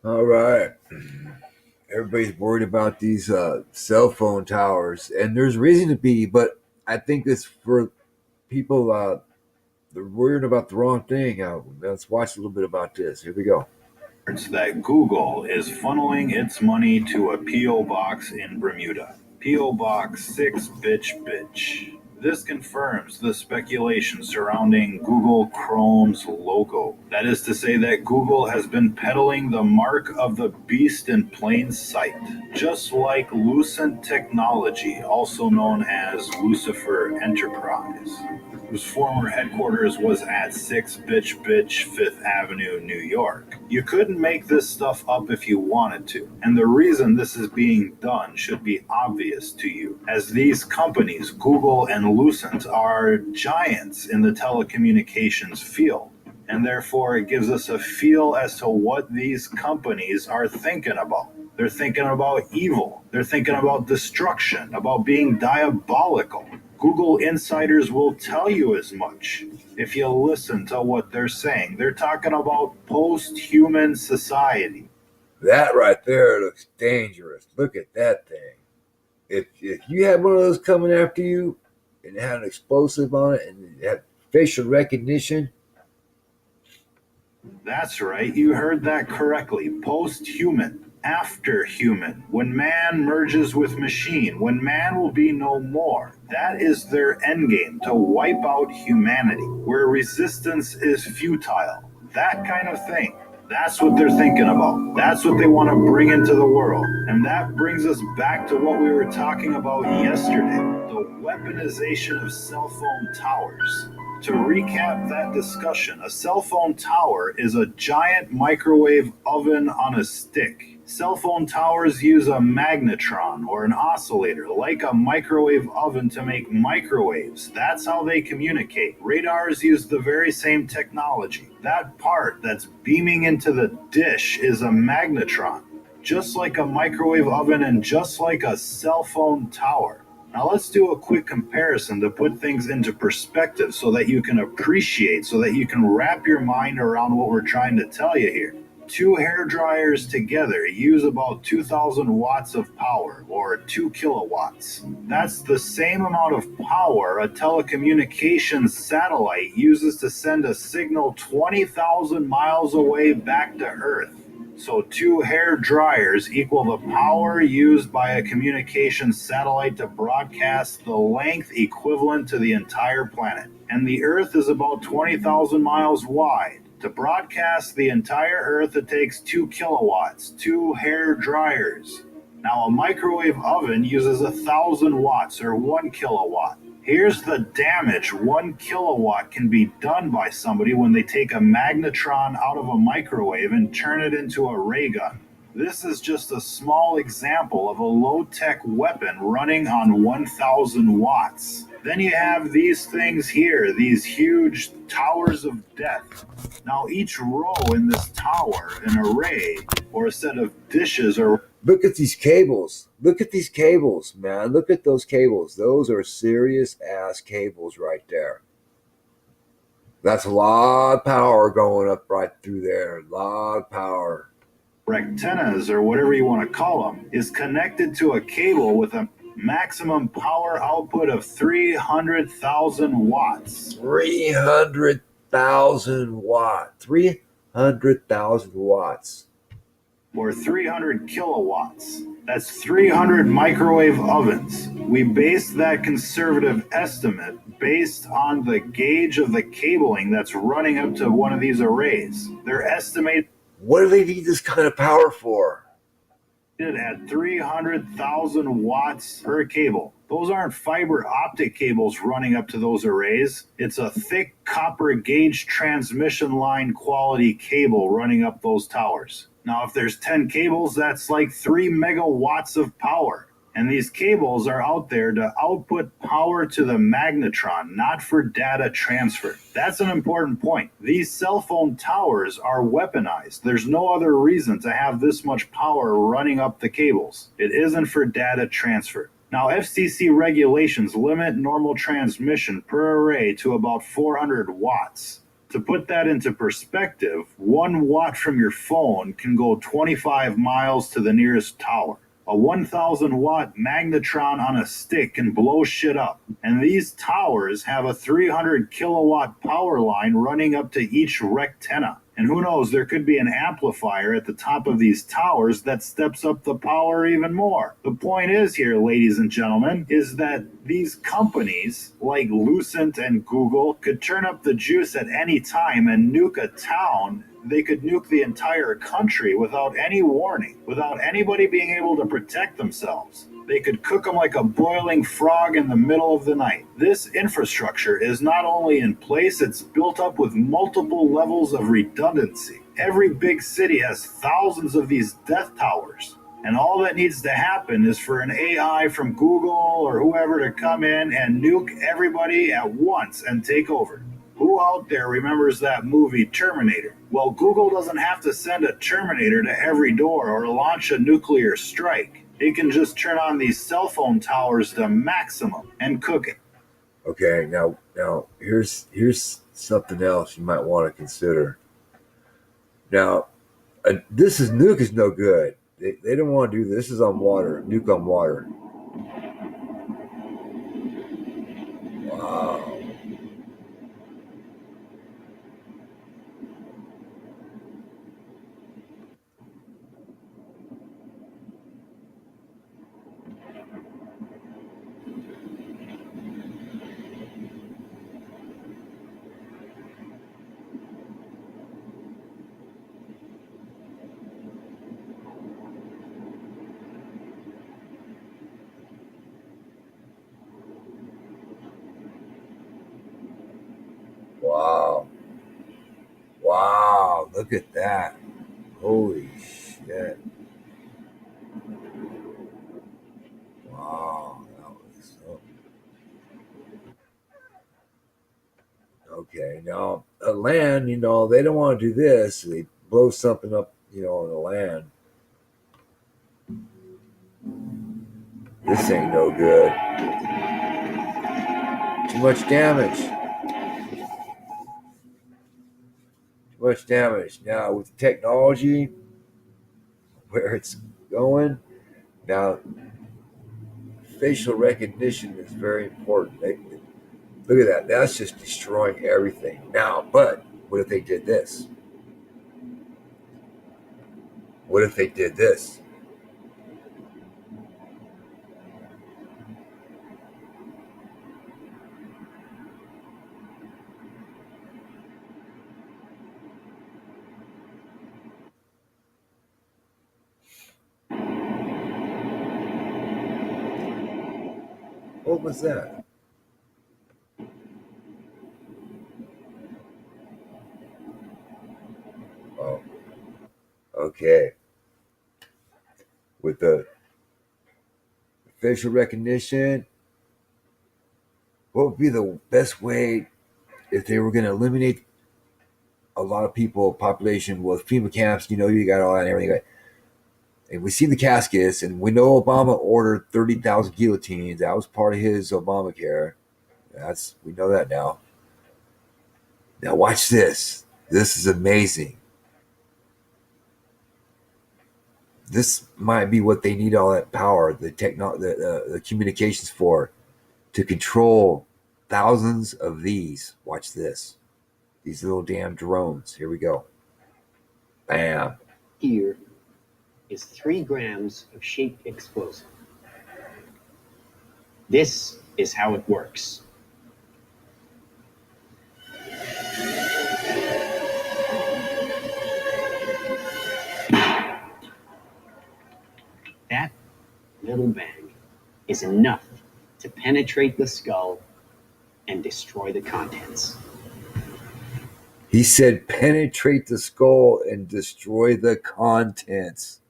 All right. Everybody's worried about these cell phone towers, and there's reason to be, but I think it's for people. They're worried about the wrong thing. Let's watch a little bit about this. Here we go. That Google is funneling its money to a P.O. box in Bermuda. P.O. Box 6 Bitch Bitch. This confirms the speculation surrounding Google Chrome's logo. That is to say that Google has been peddling the mark of the beast in plain sight, just like Lucent Technology, also known as Lucifer Enterprise, whose former headquarters was at 6 Bitch Bitch 5th Avenue, New York. You couldn't make this stuff up if you wanted to, and the reason this is being done should be obvious to you, as these companies, Google and Lucent, are giants in the telecommunications field, and therefore it gives us a feel as to what these companies are thinking about. They're thinking about evil. They're thinking about destruction, about being diabolical. Google insiders will tell you as much if you listen to what they're saying. They're talking about post-human society. That right there looks dangerous. Look at that thing. If you had one of those coming after you, and it had an explosive on it, and it had facial recognition. That's right, you heard that correctly. Post-human, after human, when man merges with machine, when man will be no more. That is their endgame, to wipe out humanity, where resistance is futile. That kind of thing. That's what they're thinking about. That's what they want to bring into the world. And that brings us back to what we were talking about yesterday, the weaponization of cell phone towers. To recap that discussion, a cell phone tower is a giant microwave oven on a stick. Cell phone towers use a magnetron or an oscillator, like a microwave oven, to make microwaves. That's how they communicate. Radars use the very same technology. That part that's beaming into the dish is a magnetron, just like a microwave oven and just like a cell phone tower. Now let's do a quick comparison to put things into perspective so that you can appreciate, so that you can wrap your mind around what we're trying to tell you here. Two hair dryers together use about 2,000 watts of power, or 2 kilowatts. That's the same amount of power a telecommunications satellite uses to send a signal 20,000 miles away back to Earth. So two hair dryers equal the power used by a communications satellite to broadcast the length equivalent to the entire planet. And the Earth is about 20,000 miles wide. To broadcast the entire Earth, it takes 2 kilowatts, two hair dryers. Now, a microwave oven uses 1,000 watts, or 1 kilowatt. Here's the damage 1 kilowatt can be done by somebody when they take a magnetron out of a microwave and turn it into a ray gun. This is just a small example of a low-tech weapon running on 1,000 watts. Then you have these things here, these huge towers of death. Now, each row in this tower, an array, or a set of dishes, or Look at these cables. Look at these cables, man. Look at those cables. Those are serious ass cables right there. That's a lot of power going up right through there. A lot of power. antennas, or whatever you want to call them, is connected to a cable with a maximum power output of 300,000 watts. 300,000 watt. 300,000 watts. Or 300 kilowatts. That's 300 microwave ovens. We based that conservative estimate based on the gauge of the cabling that's running up to one of these arrays. They're estimated What do they need this kind of power for? at 300,000 watts per cable. Those aren't fiber optic cables running up to those arrays. It's a thick copper gauge transmission line quality cable running up those towers. Now, if there's 10 cables, that's like 3 megawatts of power. And these cables are out there to output power to the magnetron, not for data transfer. That's an important point. These cell phone towers are weaponized. There's no other reason to have this much power running up the cables. It isn't for data transfer. Now, FCC regulations limit normal transmission per array to about 400 watts. To put that into perspective, 1 watt from your phone can go 25 miles to the nearest tower. A 1,000 watt magnetron on a stick can blow shit up. And these towers have a 300 kilowatt power line running up to each rectenna. And who knows, there could be an amplifier at the top of these towers that steps up the power even more. The point is here, ladies and gentlemen, is that these companies like Lucent and Google could turn up the juice at any time and nuke a town. They could nuke the entire country without any warning, without anybody being able to protect themselves. They could cook them like a boiling frog in the middle of the night. This infrastructure is not only in place, it's built up with multiple levels of redundancy. Every big city has thousands of these death towers. And all that needs to happen is for an AI from Google or whoever to come in and nuke everybody at once and take over. Who out there remembers that movie Terminator? Well, Google doesn't have to send a Terminator to every door or launch a nuclear strike. They can just turn on these cell phone towers to maximum and cook it. Okay, now here's something else you might want to consider. Now, this is nuke is no good. They don't want to do this. This is on water, nuke on water. Wow. Wow. Wow. Look at that. Holy shit. Wow. That was so... Okay. Now, land, they don't want to do this. They blow something up, on the land. This ain't no good. Too much damage. Too much damage. Now, with technology, where it's going, now, facial recognition is very important. Look at that. That's just destroying everything. Now, but what if they did this? What if they did this? What was that? Oh, okay. With the facial recognition, what would be the best way if they were going to eliminate a lot of people, population with FEMA camps? You got all that and everything. And we see the caskets, and we know Obama ordered 30,000 guillotines. That was part of his Obamacare. We know that now. Now watch this. This is amazing. This might be what they need all that power, the communications for, to control thousands of these. Watch this. These little damn drones. Here we go. Bam. Here is 3 grams of shaped explosive. This is how it works. That little bang is enough to penetrate the skull and destroy the contents. He said penetrate the skull and destroy the contents.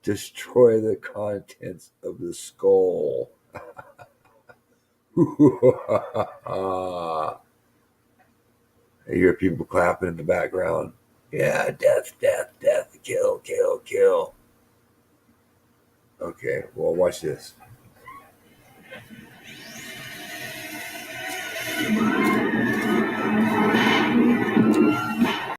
Destroy the contents of the skull. I hear people clapping in the background. Yeah, death, death, death, kill, kill, kill. Okay, well, watch this.